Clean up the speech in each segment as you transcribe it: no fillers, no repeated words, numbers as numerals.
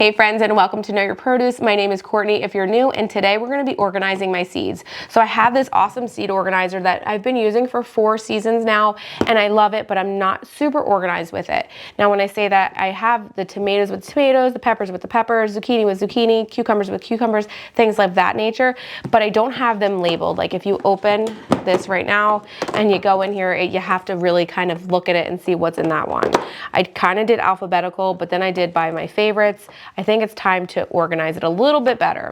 Hey friends, and welcome to Know Your Produce. My name is Courtney if you're new, and today we're going to be organizing my seeds. So I have this awesome seed organizer that I've been using for 4 seasons now, and I love it, but I'm not super organized with it. Now when I say that, I have the tomatoes with tomatoes, the peppers with the peppers, zucchini with zucchini, cucumbers with cucumbers, things of that nature, but I don't have them labeled. Like if you open this right now and you go in here, you have to really kind of look at it and see what's in that one. I kind of did alphabetical, but then I did by my favorites. I think it's time to organize it a little bit better.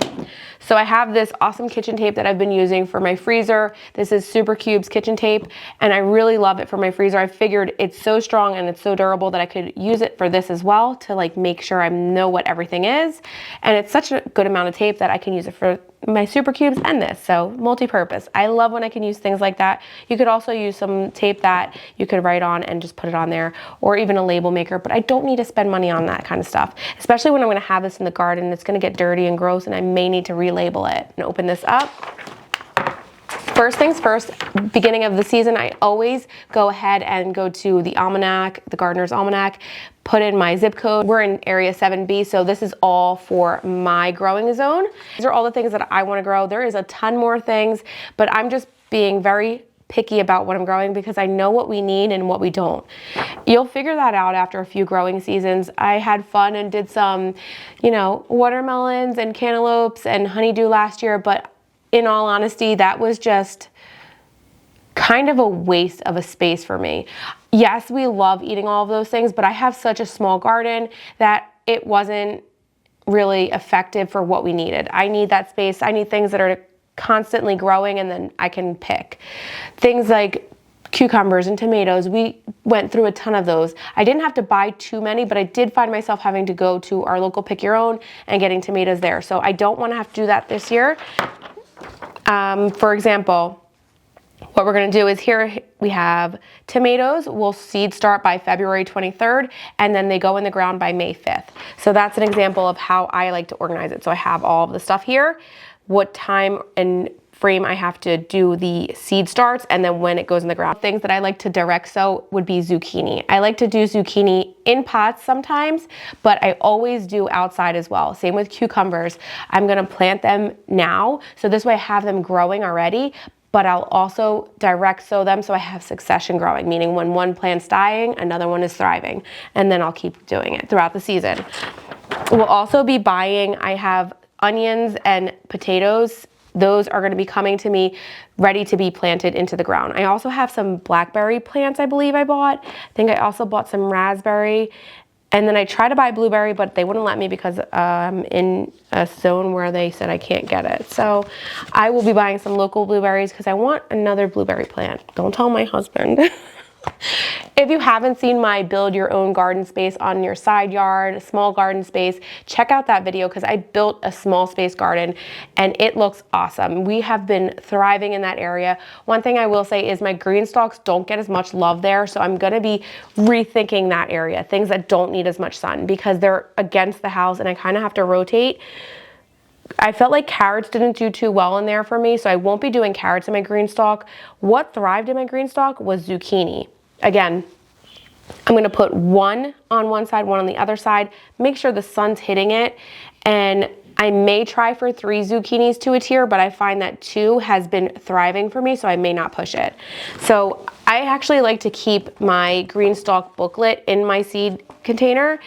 So I have this awesome kitchen tape that I've been using for my freezer. This is Super Cubes kitchen tape, and I really love it for my freezer. I figured it's so strong and it's so durable that I could use it for this as well to like make sure I know what everything is. And it's such a good amount of tape that I can use it for my Super Cubes and this, so multi-purpose. I love when I can use things like that. You could also use some tape that you could write on and just put it on there, or even a label maker, but I don't need to spend money on that kind of stuff, especially when I'm gonna have this in the garden. It's gonna get dirty and gross and I may need to relabel it. And open this up. First things first, beginning of the season, I always go ahead and go to the almanac, the Gardener's Almanac, put in my zip code. We're in area 7B, so this is all for my growing zone. These are all the things that I want to grow. There is a ton more things, but I'm just being very picky about what I'm growing because I know what we need and what we don't. You'll figure that out after a few growing seasons. I had fun and did some, watermelons and cantaloupes and honeydew last year, but in all honesty, that was just kind of a waste of a space for me. Yes, we love eating all of those things, but I have such a small garden that it wasn't really effective for what we needed. I need that space. I need things that are constantly growing and then I can pick. Things like cucumbers and tomatoes, we went through a ton of those. I didn't have to buy too many, but I did find myself having to go to our local Pick Your Own and getting tomatoes there. So I don't want to have to do that this year. For example, what we're going to do is here we have tomatoes. We'll seed start by February 23rd, and then they go in the ground by May 5th. So that's an example of how I like to organize it. So I have all of the stuff here, what time and frame I have to do the seed starts, and then when it goes in the ground. Things that I like to direct sow would be zucchini. I like to do zucchini in pots sometimes, but I always do outside as well. Same with cucumbers. I'm gonna plant them now, so this way I have them growing already, but I'll also direct sow them so I have succession growing, meaning when one plant's dying, another one is thriving, and then I'll keep doing it throughout the season. We'll also be buying, I have onions and potatoes. Those are going to be coming to me ready to be planted into the ground. I also have some blackberry plants I believe I bought. I think I also bought some raspberry. And then I tried to buy blueberry, but they wouldn't let me because I'm in a zone where they said I can't get it. So I will be buying some local blueberries because I want another blueberry plant. Don't tell my husband. If you haven't seen my build your own garden space on your side yard, a small garden space, check out that video because I built a small space garden and it looks awesome. We have been thriving in that area. One thing I will say is my green stalks don't get as much love there, so I'm gonna be rethinking that area, things that don't need as much sun because they're against the house and I kind of have to rotate. I felt like carrots didn't do too well in there for me, so I won't be doing carrots in my green stalk. What thrived in my green stalk was zucchini. Again, I'm gonna put one on one side, one on the other side, make sure the sun's hitting it, and I may try for 3 zucchinis to a tier, but I find that 2 has been thriving for me, so I may not push it. So I actually like to keep my green stalk booklet in my seed container,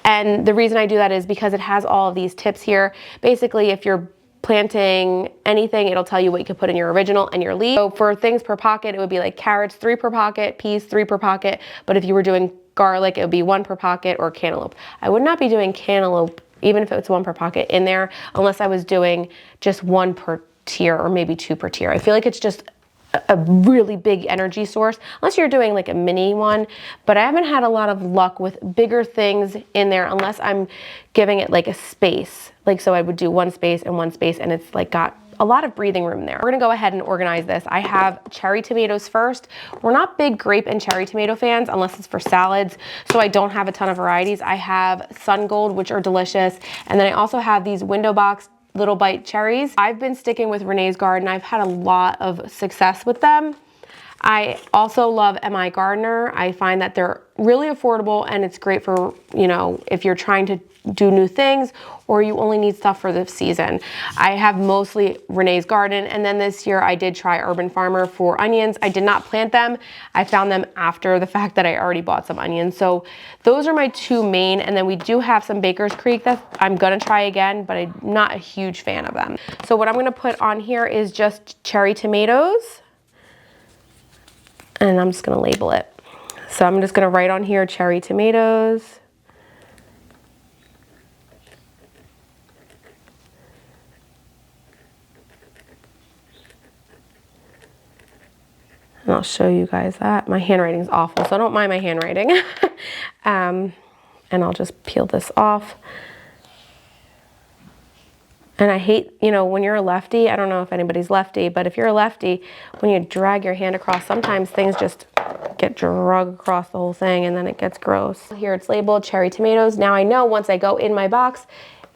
and the reason I do that is because it has all of these tips here. Basically, if you're planting anything, it'll tell you what you could put in your original and your leaf. So for things per pocket, it would be like carrots 3 per pocket, peas 3 per pocket, but if you were doing garlic, it would be 1 per pocket, or cantaloupe. I would not be doing cantaloupe, even if it's 1 per pocket in there, unless I was doing just 1 per tier or maybe 2 per tier. I feel like it's just a really big energy source, unless you're doing like a mini one, but I haven't had a lot of luck with bigger things in there unless I'm giving it like a space. Like, so I would do 1 space and 1 space and it's like got a lot of breathing room there. We're gonna go ahead and organize this. I have cherry tomatoes first. We're not big grape and cherry tomato fans unless it's for salads, so I don't have a ton of varieties. I have Sun Gold, which are delicious, and then I also have these window box little bite cherries. I've been sticking with Renee's Garden. I've had a lot of success with them. I also love MI Gardener. I find that they're really affordable and it's great for, you know, if you're trying to do new things or you only need stuff for the season. I have mostly Renee's Garden, and then this year I did try Urban Farmer for onions. I did not plant them. I found them after the fact that I already bought some onions. So those are my two main, and then we do have some Baker's Creek that I'm gonna try again, but I'm not a huge fan of them. So what I'm gonna put on here is just cherry tomatoes, and I'm just gonna label it. So I'm just gonna write on here cherry tomatoes. And I'll show you guys that. My handwriting's awful, so don't mind my handwriting. And I'll just peel this off. And I hate, you know, when you're a lefty, I don't know if anybody's lefty, but if you're a lefty, when you drag your hand across, sometimes things just get dragged across the whole thing and then it gets gross. Here it's labeled cherry tomatoes. Now I know once I go in my box,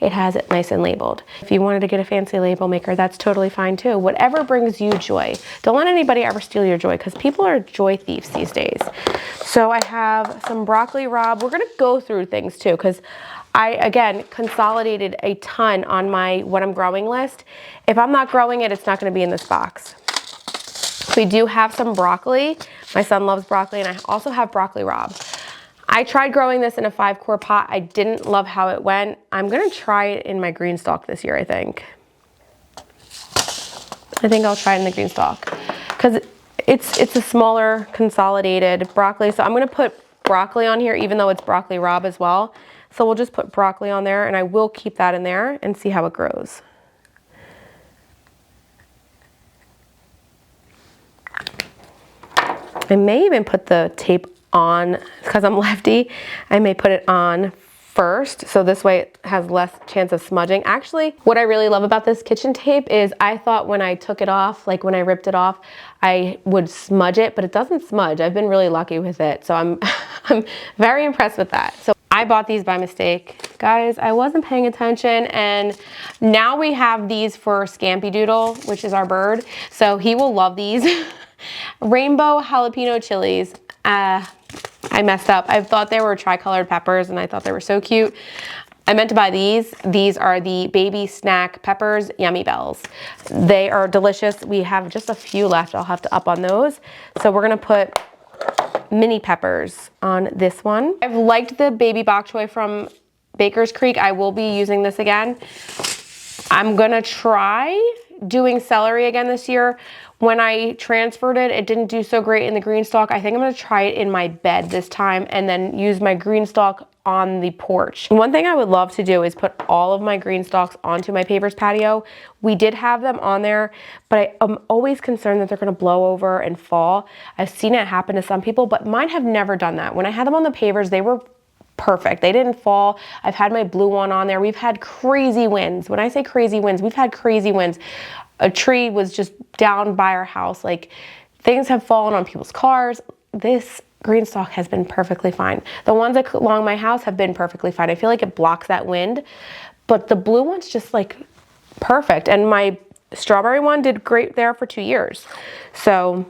it has it nice and labeled. If you wanted to get a fancy label maker, that's totally fine too. Whatever brings you joy. Don't let anybody ever steal your joy, because people are joy thieves these days. So I have some broccoli rabe. We're gonna go through things too, because I, again, consolidated a ton on my what I'm growing list. If I'm not growing it, it's not gonna be in this box. We do have some broccoli. My son loves broccoli, and I also have broccoli rabe. I tried growing this in a 5-quart pot. I didn't love how it went. I'm gonna try it in my green stalk this year, I think. I'll try it in the green stalk, because it's a smaller consolidated broccoli. So I'm gonna put broccoli on here, even though it's broccoli rabe as well. So we'll just put broccoli on there, and I will keep that in there and see how it grows. I may even put the tape on, because I'm lefty, I may put it on first, so this way it has less chance of smudging. Actually, what I really love about this kitchen tape is I thought when I took it off, like when I ripped it off, I would smudge it, but it doesn't smudge. I've been really lucky with it, so I'm very impressed with that. So I bought these by mistake. Guys, I wasn't paying attention, and now we have these for Scampy Doodle, which is our bird, so he will love these. Rainbow jalapeno chilies. I messed up. I thought they were tricolored peppers, and I thought they were so cute. I meant to buy these. These are the baby snack peppers, Yummy Bells. They are delicious. We have just a few left. I'll have to up on those. So we're gonna put mini peppers on this one. I've liked the baby bok choy from Baker's Creek. I will be using this again. I'm gonna try doing celery again this year. When I transferred it, it didn't do so great in the green stalk. I think I'm gonna try it in my bed this time and then use my green stalk on the porch. One thing I would love to do is put all of my green stalks onto my pavers patio. We did have them on there, but I'm always concerned that they're gonna blow over and fall. I've seen it happen to some people, but mine have never done that. When I had them on the pavers, they were perfect. They didn't fall. I've had my blue one on there. We've had crazy winds. When I say crazy winds, we've had crazy winds. A tree was just down by our house. Like, things have fallen on people's cars. This green stalk has been perfectly fine. The ones along my house have been perfectly fine. I feel like it blocks that wind, but the blue one's just like perfect. And my strawberry one did great there for 2 years. So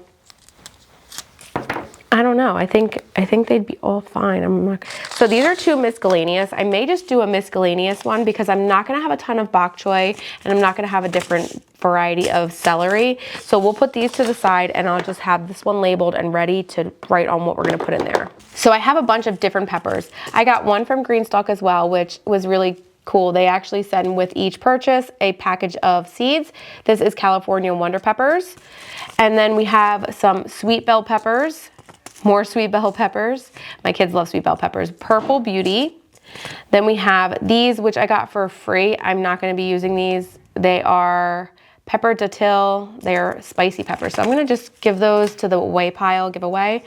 I don't know. I think they'd be all fine. So these are 2 miscellaneous. I may just do a miscellaneous one because I'm not going to have a ton of bok choy, and I'm not going to have a different variety of celery. So we'll put these to the side, and I'll just have this one labeled and ready to write on what we're going to put in there. So I have a bunch of different peppers. I got one from Greenstock as well, which was really cool. They actually send with each purchase a package of seeds. This is California Wonder Peppers. And then we have some sweet bell peppers. More sweet bell peppers. My kids love sweet bell peppers. Purple Beauty. Then we have these, which I got for free. I'm not going to be using these. They are pepper datil. They're spicy peppers. So I'm going to just give those to the away pile, give away.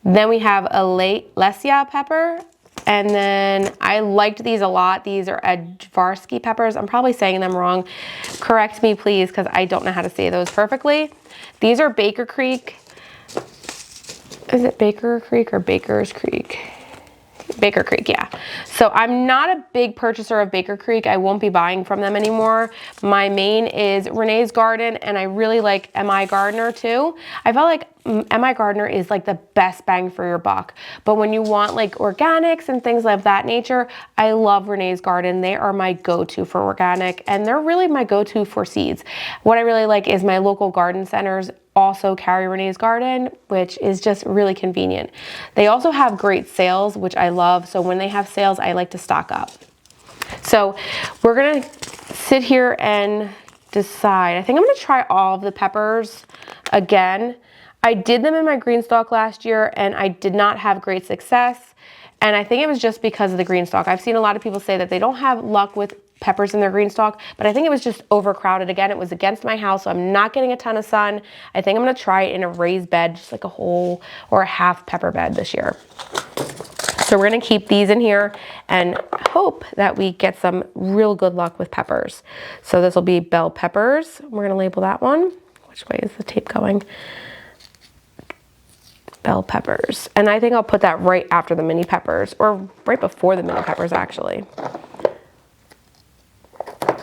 Then we have a Lesia pepper. And then I liked these a lot. These are Advarsky peppers. I'm probably saying them wrong. Correct me, please, because I don't know how to say those perfectly. These are Baker Creek. Is it Baker Creek or Baker's Creek? Baker Creek, yeah. So I'm not a big purchaser of Baker Creek. I won't be buying from them anymore. My main is Renee's Garden, and I really like MI Gardener too. I felt like MI Gardener is like the best bang for your buck. But when you want like organics and things of that nature, I love Renee's Garden. They are my go-to for organic, and they're really my go-to for seeds. What I really like is my local garden centers also carry Renee's Garden, which is just really convenient. They also have great sales, which I love. So when they have sales, I like to stock up. So we're gonna sit here and decide. I think I'm gonna try all of the peppers again. I did them in my green stalk last year and I did not have great success. And I think it was just because of the green stalk. I've seen a lot of people say that they don't have luck with peppers in their green stalk, but I think it was just overcrowded. Again, it was against my house, so I'm not getting a ton of sun. I think I'm gonna try it in a raised bed, just like a whole or a half pepper bed this year. So we're gonna keep these in here and hope that we get some real good luck with peppers. So this will be bell peppers. We're gonna label that one. Which way is the tape going? Bell peppers. And I think I'll put that right after the mini peppers, or right before the mini peppers actually.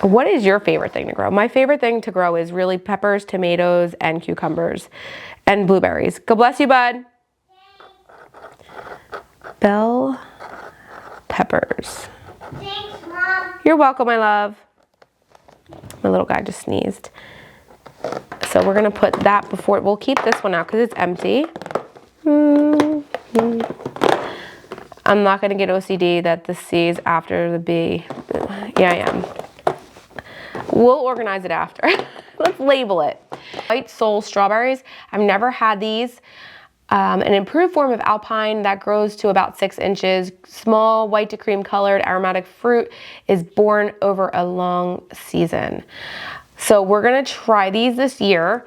What is your favorite thing to grow? My favorite thing to grow is really peppers, tomatoes, and cucumbers, and blueberries. God bless you, bud. Bell peppers. Thanks, Mom. You're welcome, my love. My little guy just sneezed. So we're gonna put that before, we'll keep this one out because it's empty. I'm not gonna get OCD that the C is after the B. Yeah, I am. We'll organize it after. Let's label it. White Soul strawberries. I've never had these. An improved form of alpine that grows to about 6 inches. Small, white to cream colored aromatic fruit is born over a long season. So we're gonna try these this year.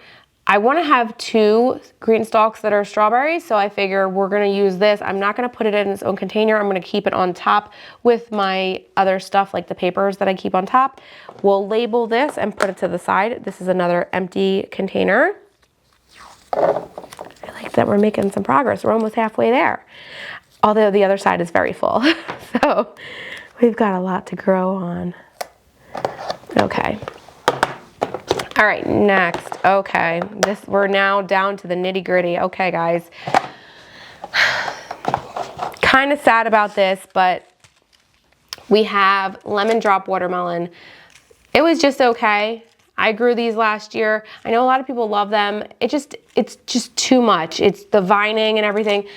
I wanna have 2 green stalks that are strawberries, so I figure we're gonna use this. I'm not gonna put it in its own container. I'm gonna keep it on top with my other stuff, like the papers that I keep on top. We'll label this and put it to the side. This is another empty container. I like that we're making some progress. We're almost halfway there. Although the other side is very full. So we've got a lot to grow on. Okay. All right, next. Okay, we're now down to the nitty gritty. Okay, guys. Kind of sad about this, but we have lemon drop watermelon. It was just okay. I grew these last year. I know a lot of people love them. It's just too much. It's the vining and everything.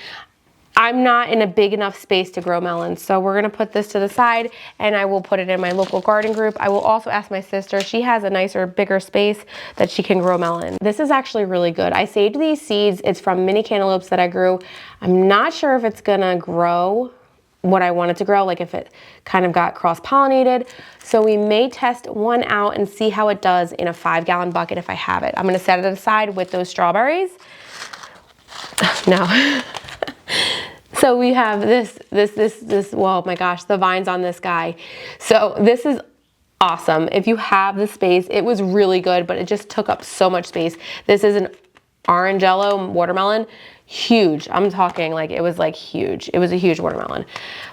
I'm not in a big enough space to grow melons, so we're gonna put this to the side and I will put it in my local garden group. I will also ask my sister. She has a nicer, bigger space that she can grow melon. This is actually really good. I saved these seeds. It's from mini cantaloupes that I grew. I'm not sure if it's gonna grow what I want it to grow, like if it kind of got cross-pollinated. So we may test one out and see how it does in a 5-gallon bucket if I have it. I'm gonna set it aside with those strawberries. No. So we have this, well, my gosh, the vines on this guy. So this is awesome. If you have the space, it was really good, but it just took up so much space. This is an orange yellow watermelon, huge. I'm talking like it was like huge. It was a huge watermelon.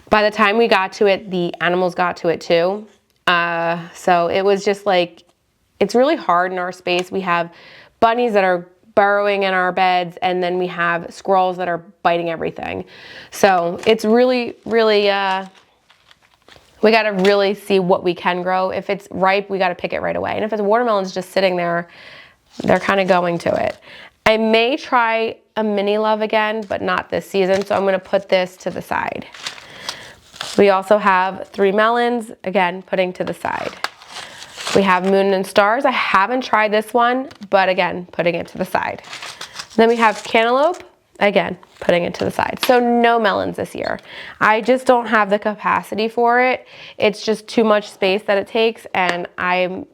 By the time we got to it, the animals got to it too. So it was just like, it's really hard in our space. We have bunnies that are burrowing in our beds, and then we have squirrels that are biting everything. So it's really, really, we gotta really see what we can grow. If it's ripe, we gotta pick it right away. And if it's watermelons just sitting there, they're kind of going to it. I may try a mini love again, but not this season, so I'm gonna put this to the side. We also have 3 melons, again, putting to the side. We have Moon and Stars. I haven't tried this one, but again, putting it to the side. Then we have Cantaloupe, again, putting it to the side. So no melons this year. I just don't have the capacity for it. It's just too much space that it takes, and I'm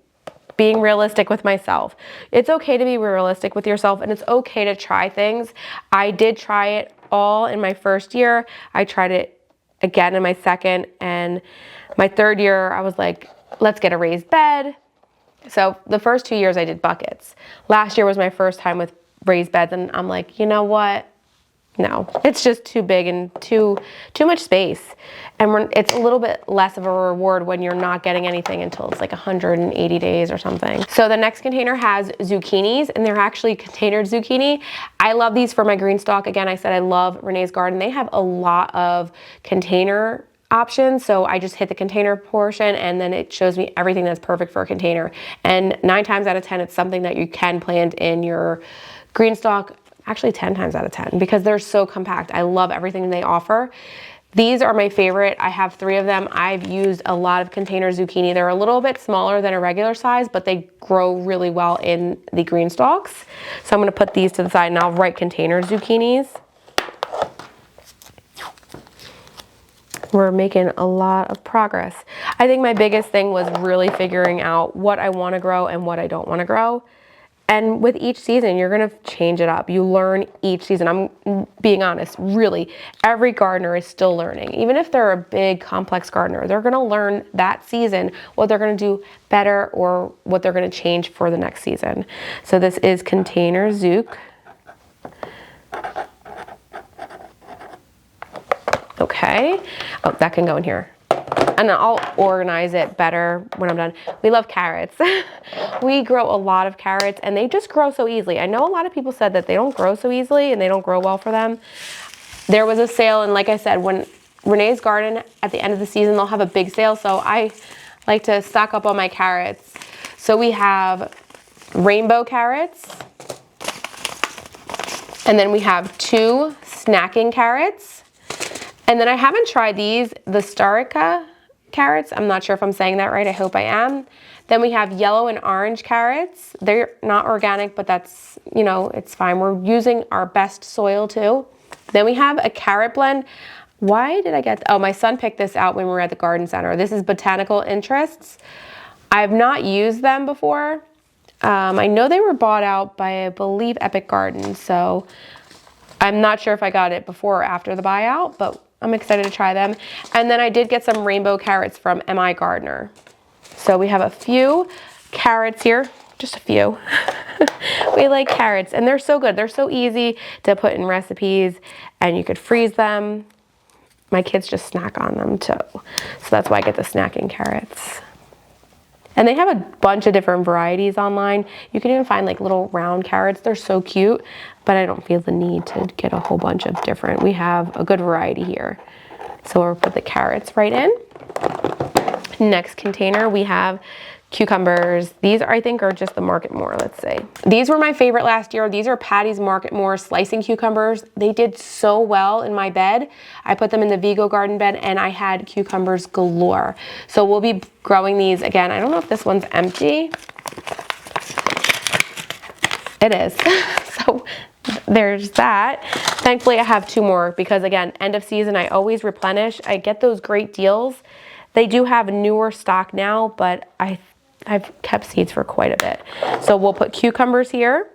being realistic with myself. It's okay to be realistic with yourself, and it's okay to try things. I did try it all in my first year. I tried it again in my second, and my third year, I was like, let's get a raised bed. So the first 2 years I did buckets. Last year was my first time with raised beds, and I'm like, you know what? no, it's just too big and too much space. And it's a little bit less of a reward when you're not getting anything until it's like 180 days or something. So the next container has zucchinis, and they're actually containered zucchini. I love these for my green stalk. Again, I said I love Renee's Garden. They have a lot of container options, so I just hit the container portion and then it shows me everything that's perfect for a container. And 9 times out of 10, it's something that you can plant in your green stalk. Actually 10 times out of 10, because they're so compact. I love everything they offer. These are my favorite. I have 3 of them. I've used a lot of container zucchini. They're a little bit smaller than a regular size, but they grow really well in the green stalks. So I'm gonna put these to the side and I'll write container zucchinis. We're making a lot of progress. I think my biggest thing was really figuring out what I wanna grow and what I don't wanna grow. And with each season, you're gonna change it up. You learn each season. I'm being honest, really, every gardener is still learning. Even if they're a big, complex gardener, they're gonna learn that season what they're gonna do better or what they're gonna change for the next season. So this is container zuc. Okay, oh, that can go in here. And I'll organize it better when I'm done. We love carrots. We grow a lot of carrots and they just grow so easily. I know a lot of people said that they don't grow so easily and they don't grow well for them. There was a sale, and like I said, when Renee's Garden, at the end of the season, they'll have a big sale, so I like to stock up on my carrots. So we have rainbow carrots, and then we have 2 snacking carrots. And then I haven't tried these, the Starica carrots. I'm not sure if I'm saying that right. I hope I am. Then we have yellow and orange carrots. They're not organic, but that's, you know, it's fine. We're using our best soil too. Then we have a carrot blend. Why did I get, oh, my son picked this out when we were at the garden center. This is Botanical Interests. I've not used them before. I know they were bought out by, I believe, Epic Gardens. So I'm not sure if I got it before or after the buyout, but I'm excited to try them. And then I did get some rainbow carrots from M.I. Gardener. So we have a few carrots here, just a few. We like carrots and they're so good. They're so easy to put in recipes and you could freeze them. My kids just snack on them too. So that's why I get the snacking carrots. And they have a bunch of different varieties online. You can even find like little round carrots. They're so cute, but I don't feel the need to get a whole bunch of different. We have a good variety here. So we'll put the carrots right in. Next container, we have cucumbers. These I think are just the Market More, let's say. These were my favorite last year. These are Patty's Market More slicing cucumbers. They did so well in my bed. I put them in the Vigo garden bed and I had cucumbers galore. So we'll be growing these again. I don't know if this one's empty. It is. So there's that. Thankfully I have 2 more because again, end of season, I always replenish. I get those great deals. They do have newer stock now, but I've kept seeds for quite a bit. So we'll put cucumbers here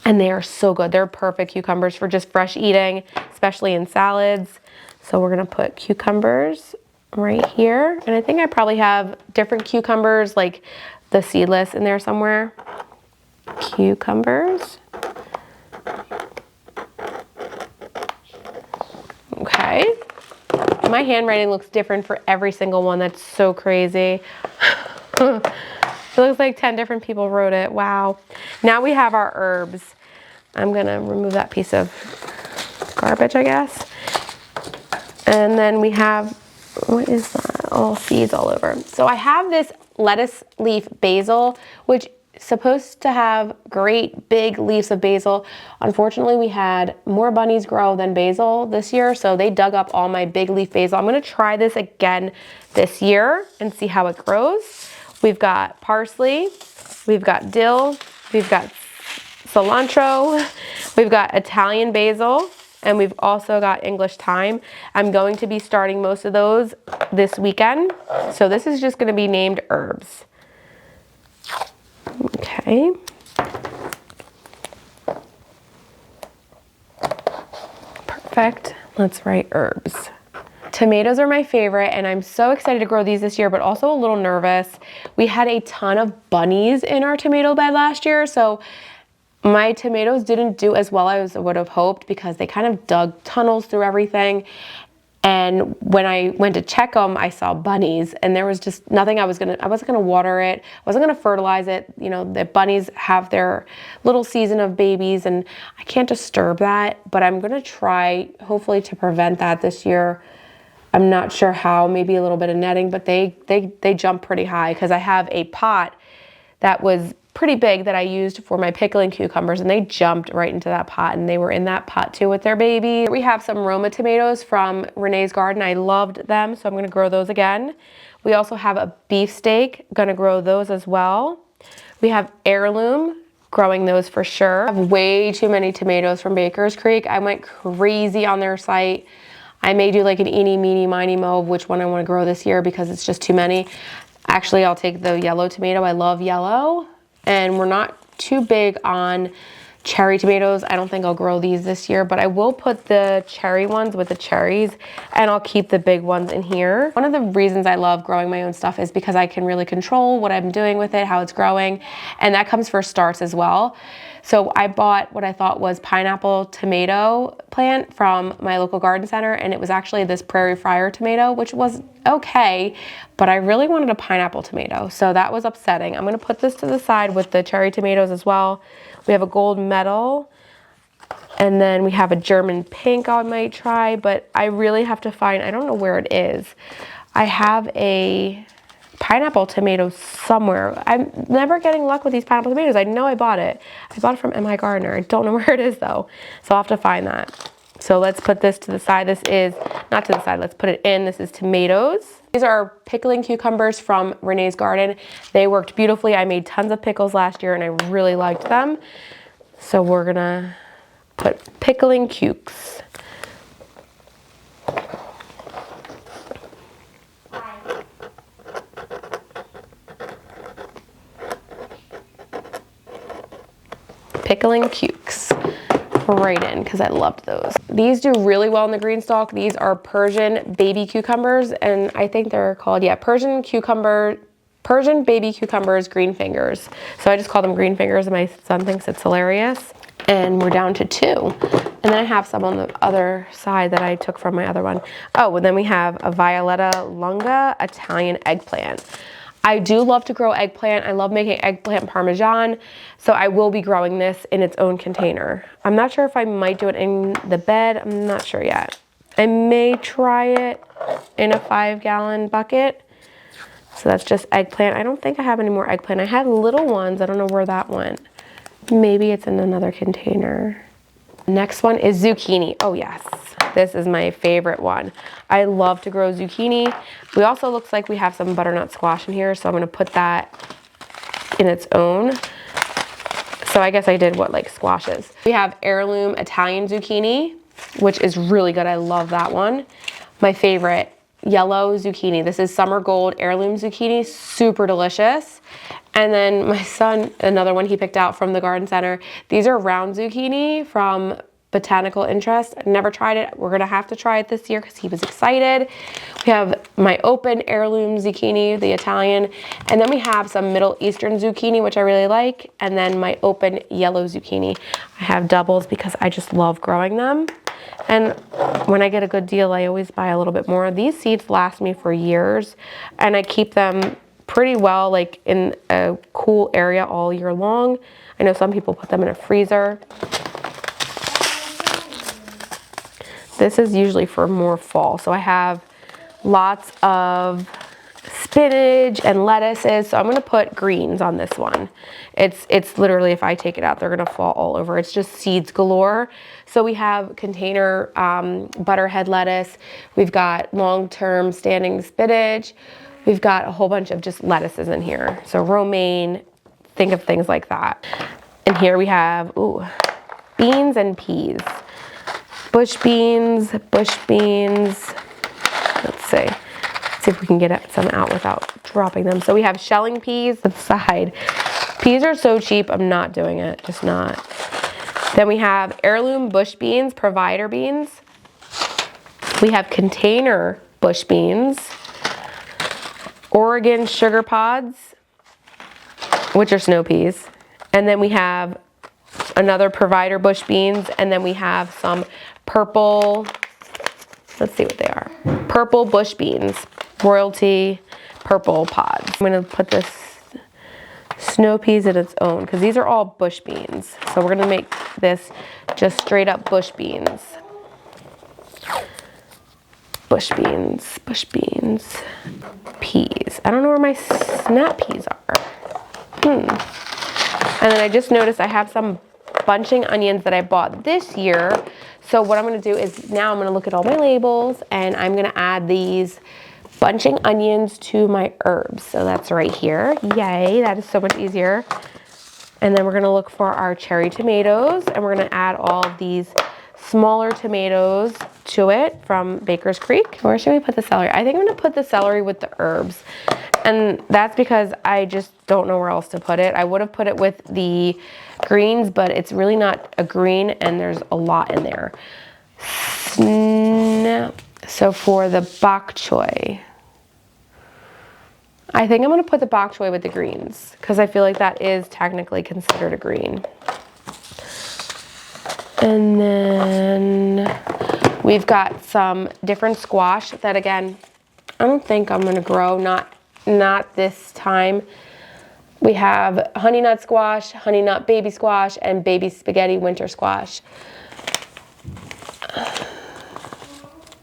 and they are so good. They're perfect cucumbers for just fresh eating, especially in salads. So we're gonna put cucumbers right here. And I think I probably have different cucumbers, like the seedless in there somewhere. Cucumbers. Okay. My handwriting looks different for every single one. That's so crazy. It looks like 10 different people wrote it. Wow. Now we have our herbs. I'm gonna remove that piece of garbage, I guess. And then we have, what is that? Oh, seeds all over. So I have this lettuce leaf basil, which supposed to have great big leaves of basil. Unfortunately, we had more bunnies grow than basil this year, so they dug up all my big leaf basil. I'm gonna try this again this year and see how it grows. We've got parsley, we've got dill, we've got cilantro, we've got Italian basil, and we've also got English thyme. I'm going to be starting most of those this weekend. So this is just gonna be named herbs. Okay. Perfect. Let's write herbs. Tomatoes are my favorite and I'm so excited to grow these this year, but also a little nervous. We had a ton of bunnies in our tomato bed last year, so My tomatoes didn't do as well as I would have hoped because they kind of dug tunnels through everything. And when I went to check them, I saw bunnies, and there was just nothing I wasn't gonna water it. I wasn't gonna fertilize it. You know, the bunnies have their little season of babies, and I can't disturb that, but I'm gonna try, hopefully, to prevent that this year. I'm not sure how, maybe a little bit of netting, but they jump pretty high because I have a pot that was pretty big that I used for my pickling cucumbers, and they jumped right into that pot, and they were in that pot too with their baby. We have some Roma tomatoes from Renee's garden. I loved them, so I'm gonna grow those again. We also have a beefsteak, gonna grow those as well. We have heirloom, growing those for sure. I have way too many tomatoes from Baker's Creek. I went crazy on their site. I may do like an eeny, meeny, miny, mo of which one I wanna grow this year because it's just too many. Actually, I'll take the yellow tomato. I love yellow. And we're not too big on cherry tomatoes. I don't think I'll grow these this year, but I will put the cherry ones with the cherries, and I'll keep the big ones in here. One of the reasons I love growing my own stuff is because I can really control what I'm doing with it, how it's growing, and that comes for starts as well. So I bought what I thought was pineapple tomato plant from my local garden center, and it was actually this prairie fire tomato, which was okay, but I really wanted a pineapple tomato, so that was upsetting. I'm gonna put this to the side with the cherry tomatoes as well. We have a gold medal, and then we have a German pink I might try, but I really have to find, I don't know where it is. I have a pineapple tomato somewhere. I'm never getting luck with these pineapple tomatoes. I know I bought it. I bought it from M.I. Gardener. I don't know where it is though, so I'll have to find that. So let's put this to the side. This is, not to the side, let's put it in. This is tomatoes. These are pickling cucumbers from Renee's garden. They worked beautifully. I made tons of pickles last year and I really liked them. So we're gonna put pickling cukes. Pickling cukes right in because I loved those. These do really well in the green stalk. These are Persian baby cucumbers, and I think they're called, yeah, Persian baby cucumbers, green fingers. So I just call them green fingers, and my son thinks it's hilarious. And we're down to 2. And then I have some on the other side that I took from my other one. Oh, and then we have a Violetta lunga Italian eggplant. I do love to grow eggplant. I love making eggplant parmesan, so I will be growing this in its own container. I'm not sure if I might do it in the bed. I'm not sure yet. I may try it in a 5-gallon bucket. So that's just eggplant. I don't think I have any more eggplant. I had little ones. I don't know where that went. Maybe it's in another container. Next one is zucchini. Oh yes, this is my favorite one. I love to grow zucchini. We also, looks like we have some butternut squash in here, so I'm gonna put that in its own. So I guess I did what, like squashes. We have heirloom Italian zucchini, which is really good. I love that one. My favorite, yellow zucchini. This is summer gold heirloom zucchini, super delicious. And then my son, another one he picked out from the garden center. These are round zucchini from Botanical Interest. I've never tried it. We're gonna have to try it this year because he was excited. We have my open heirloom zucchini, the Italian, and then we have some Middle Eastern zucchini, which I really like, and then my open yellow zucchini. I have doubles because I just love growing them. And when I get a good deal, I always buy a little bit more. These seeds last me for years, and I keep them pretty well, like in a cool area all year long. I know some people put them in a freezer. This is usually for more fall. So I have lots of spinach and lettuces. So I'm gonna put greens on this one. It's literally, if I take it out, they're gonna fall all over. It's just seeds galore. So we have container butterhead lettuce. We've got long-term standing spinach. We've got a whole bunch of just lettuces in here. So romaine, think of things like that. And here we have, ooh, beans and peas. Bush beans. Let's see. Let's see if we can get some out without dropping them. So we have shelling peas to the side. Peas are so cheap, I'm not doing it, just not. Then we have heirloom bush beans, provider beans. We have container bush beans. Oregon sugar pods, which are snow peas. And then we have another Provider bush beans, and then we have some purple, let's see what they are. Purple bush beans, royalty purple pods. I'm gonna put this snow peas in its own because these are all bush beans. So we're gonna make this just straight up bush beans. Bush beans, peas. I don't know where my snap peas are. And then I just noticed I have some bunching onions that I bought this year. So what I'm gonna do is now I'm gonna look at all my labels and I'm gonna add these bunching onions to my herbs. So that's right here. Yay, that is so much easier. And then we're gonna look for our cherry tomatoes and we're gonna add all of these smaller tomatoes to it from Baker's Creek. Where should we put the celery? I think I'm gonna put the celery with the herbs. And that's because I just don't know where else to put it. I would have put it with the greens, but it's really not a green and there's a lot in there. So for the bok choy, I think I'm gonna put the bok choy with the greens because I feel like that is technically considered a green. And then we've got some different squash that again, I don't think I'm gonna grow, not this time. We have honey nut squash, honey nut baby squash, and baby spaghetti winter squash.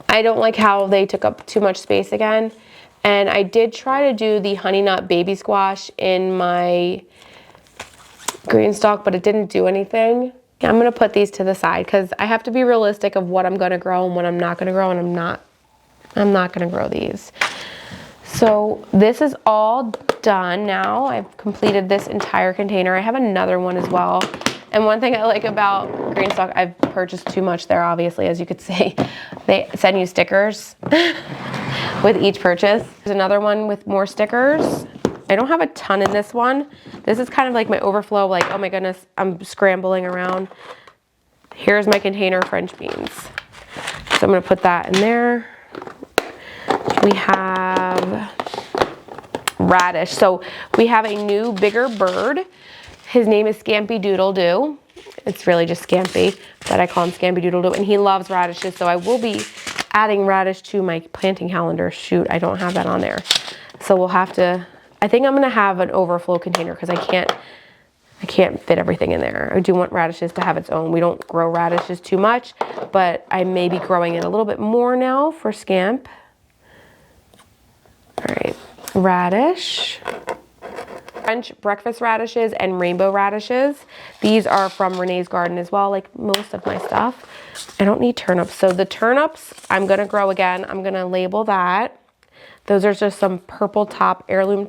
I don't like how they took up too much space again. And I did try to do the honey nut baby squash in my green stalk, but it didn't do anything. I'm gonna put these to the side because I have to be realistic of what I'm gonna grow and what I'm not gonna grow, and I'm not gonna grow these. So this is all done now. I've completed this entire container. I have another one as well. And one thing I like about green stalk, I've purchased too much there, obviously, as you could see. They send you stickers with each purchase. There's another one with more stickers. I don't have a ton in this one. This is kind of like my overflow, like, oh my goodness, I'm scrambling around. Here's my container of French beans. So I'm gonna put that in there. We have radish. So we have a new bigger bird. His name is Scampy Doodle Doo. It's really just Scampy, but I call him Scampy Doodle Doo, and he loves radishes. So I will be adding radish to my planting calendar. Shoot, I don't have that on there. So we'll have to, I think I'm gonna have an overflow container because I can't fit everything in there. I do want radishes to have its own. We don't grow radishes too much, but I may be growing it a little bit more now for Scamp. All right, radish. French breakfast radishes and rainbow radishes. These are from Renee's garden as well, like most of my stuff. I don't need turnips. So the turnips I'm gonna grow again. I'm gonna label that. Those are just some purple top heirloom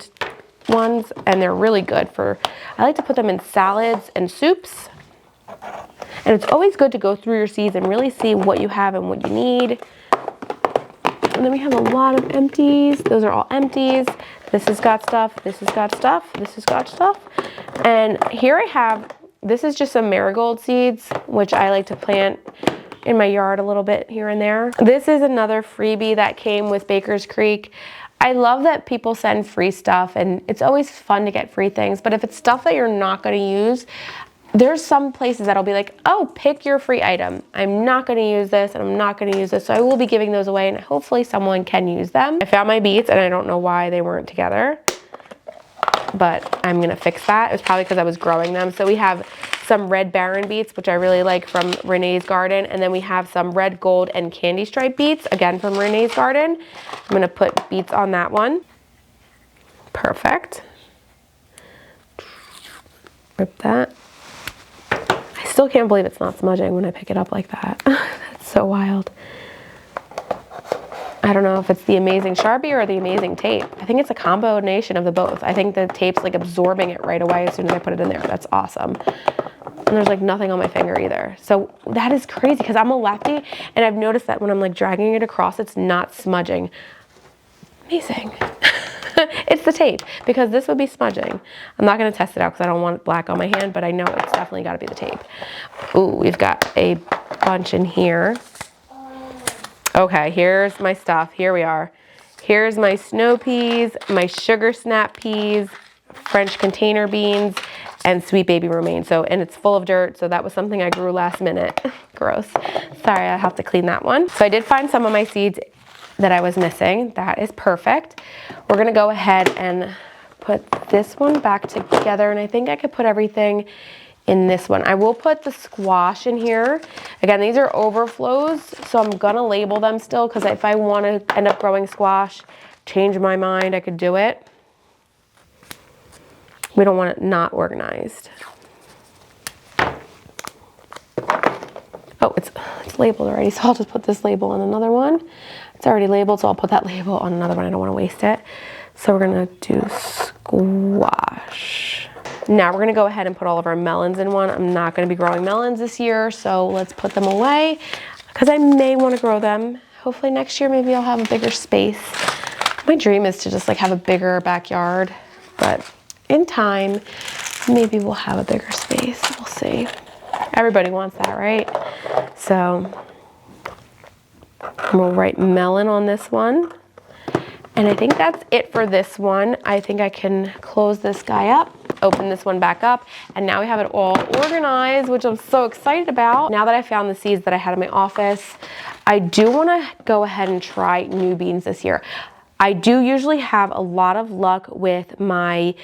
ones, and they're really good for, I like to put them in salads and soups. And it's always good to go through your seeds and really see what you have and what you need. And then we have a lot of empties. Those are all empties. This has got stuff, this has got stuff, this has got stuff. And here I have, this is just some marigold seeds, which I like to plant in my yard a little bit here and there. This is another freebie that came with Baker's Creek. I love that people send free stuff, and it's always fun to get free things, but if it's stuff that you're not gonna use, there's some places that'll be like, oh, pick your free item. I'm not gonna use this and I'm not gonna use this. So I will be giving those away and hopefully someone can use them. I found my beets and I don't know why they weren't together, but I'm gonna fix that. It was probably because I was growing them. So we have some red barren beets, which I really like from Renee's garden. And then we have some red, gold, and candy stripe beets, again from Renee's garden. I'm gonna put beets on that one. Perfect. Rip that. Still can't believe it's not smudging when I pick it up like that. That's so wild. I don't know if it's the amazing Sharpie or the amazing tape. I think it's a combination of the both. I think the tape's like absorbing it right away as soon as I put it in there. That's awesome. And there's like nothing on my finger either. So that is crazy because I'm a lefty and I've noticed that when I'm like dragging it across, it's not smudging. Amazing. It's the tape, because this would be smudging. I'm not gonna test it out because I don't want black on my hand, but I know it's definitely gotta be the tape. Ooh, we've got a bunch in here. Okay, here's my stuff. Here we are. Here's my snow peas, my sugar snap peas French container beans, and sweet baby romaine. So, and it's full of dirt, so that was something I grew last minute. Gross. Sorry, I have to clean that one. So I did find some of my seeds that I was missing. That is perfect. We're gonna go ahead and put this one back together, and I think I could put everything in this one. I will put the squash in here. Again, these are overflows, so I'm gonna label them still, because if I wanna end up growing squash, change my mind, I could do it. We don't want it not organized. Oh, it's labeled already, so I'll just put this label on another one. It's already labeled, so I'll put that label on another one. I don't want to waste it. So we're gonna do squash. Now we're gonna go ahead and put all of our melons in one. I'm not gonna be growing melons this year, so let's put them away, because I may want to grow them. Hopefully next year, maybe I'll have a bigger space. My dream is to just like have a bigger backyard, but in time, maybe we'll have a bigger space. We'll see. Everybody wants that, right? So we'll write melon on this one. And I think that's it for this one. I think I can close this guy up, open this one back up, and now we have it all organized, which I'm so excited about. Now that I found the seeds that I had in my office, I do want to go ahead and try new beans this year. I do usually have a lot of luck with my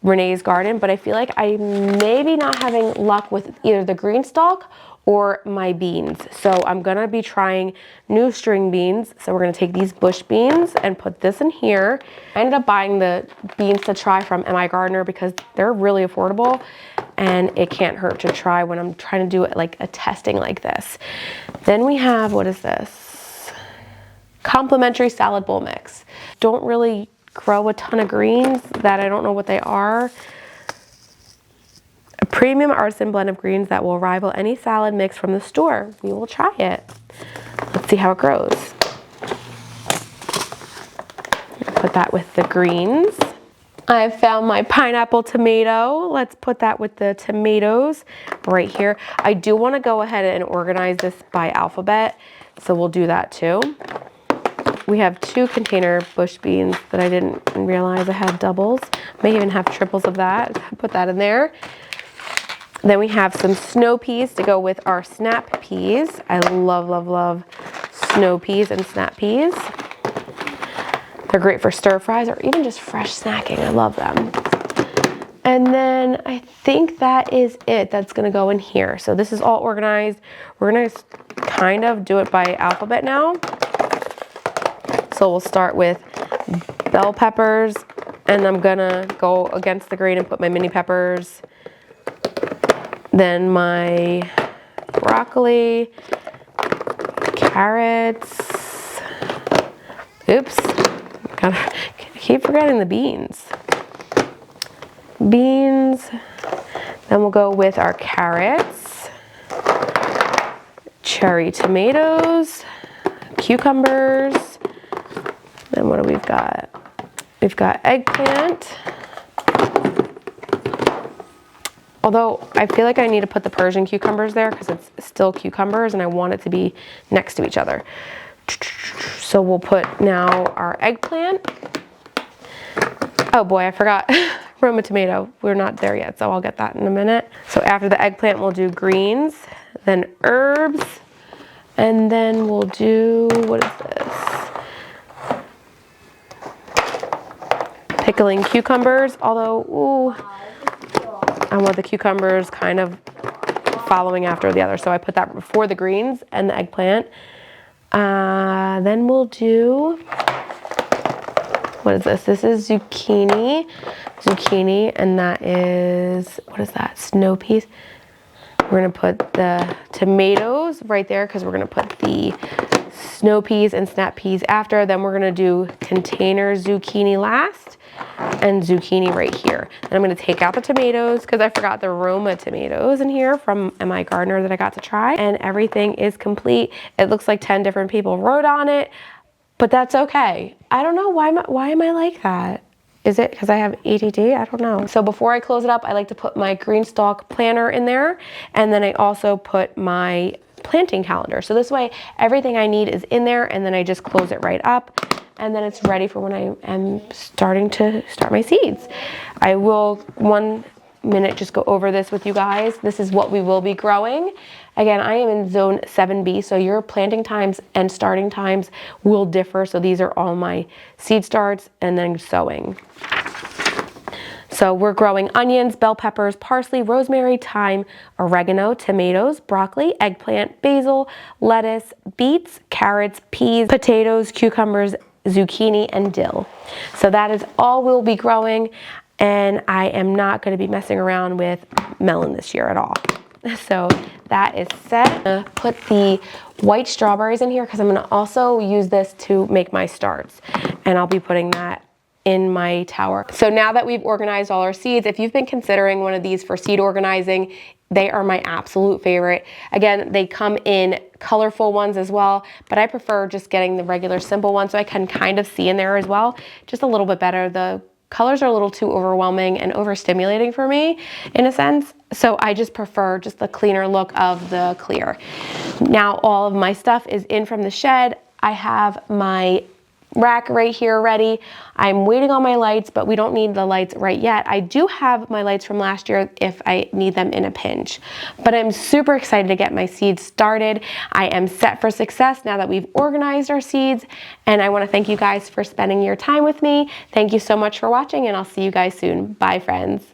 Renee's Garden, but I feel like I may be not having luck with either the green stalk or my beans. So I'm gonna be trying new string beans. So we're gonna take these bush beans and put this in here. I ended up buying the beans to try from MI Gardener because they're really affordable, and it can't hurt to try when I'm trying to do it like a testing like this. Then we have, what is this? Complimentary salad bowl mix. Don't really grow a ton of greens that I don't know what they are. A premium artisan blend of greens that will rival any salad mix from the store. We will try it. Let's see how it grows. Put that with the greens. I've found my pineapple tomato. Let's put that with the tomatoes right here. I do want to go ahead and organize this by alphabet, so we'll do that too. We have 2 container bush beans that I didn't realize I had doubles. May even have triples of that. Put that in there. Then we have some snow peas to go with our snap peas. I love, love, love snow peas and snap peas. They're great for stir fries or even just fresh snacking. I love them. And then I think that is it. That's gonna go in here. So this is all organized. We're gonna kind of do it by alphabet now. So we'll start with bell peppers, and I'm gonna go against the grain and put my mini peppers. Then my broccoli, carrots. Oops, I keep forgetting the beans. Beans. Then we'll go with our carrots, cherry tomatoes, cucumbers. Then what do we've got? We've got eggplant. Although I feel like I need to put the Persian cucumbers there because it's still cucumbers and I want it to be next to each other. So we'll put now our eggplant. Oh boy, I forgot Roma tomato. We're not there yet, so I'll get that in a minute. So after the eggplant, we'll do greens, then herbs, and then we'll do, what is this? Pickling cucumbers, although, ooh, I want the cucumbers kind of following after the other. So I put that before the greens and the eggplant. Then we'll do, what is this? This is zucchini, and that is, what is that? Snow peas. We're gonna put the tomatoes right there because we're gonna put the snow peas and snap peas after. Then we're gonna do container zucchini last and zucchini right here. And I'm gonna take out the tomatoes because I forgot the Roma tomatoes in here from MI Gardener that I got to try. And everything is complete. It looks like 10 different people wrote on it, but that's okay. I don't know, why am I like that? Is it because I have ADD? I don't know. So before I close it up, I like to put my green stalk planner in there. And then I also put my planting calendar. So this way, everything I need is in there, and then I just close it right up. and then it's ready for when I am starting to start my seeds. I will 1 minute just go over this with you guys. This is what we will be growing. Again, I am in zone 7B, so your planting times and starting times will differ. So these are all my seed starts and then sowing. So we're growing onions, bell peppers, parsley, rosemary, thyme, oregano, tomatoes, broccoli, eggplant, basil, lettuce, beets, carrots, peas, potatoes, cucumbers, zucchini, and dill. So that is all we'll be growing, and I am not going to be messing around with melon this year at all. So that is set. I'm going to put the white strawberries in here because I'm going to also use this to make my starts, and I'll be putting that in my tower. So now that we've organized all our seeds, if you've been considering one of these for seed organizing, they are my absolute favorite. Again, they come in colorful ones as well, but I prefer just getting the regular simple one so I can kind of see in there as well, just a little bit better. The colors are a little too overwhelming and overstimulating for me in a sense. So I just prefer just the cleaner look of the clear. Now all of my stuff is in from the shed. I have my rack right here ready. I'm waiting on my lights, but we don't need the lights right yet. I do have my lights from last year if I need them in a pinch, but I'm super excited to get my seeds started. I am set for success now that we've organized our seeds, and I want to thank you guys for spending your time with me. Thank you so much for watching, and I'll see you guys soon. Bye, friends.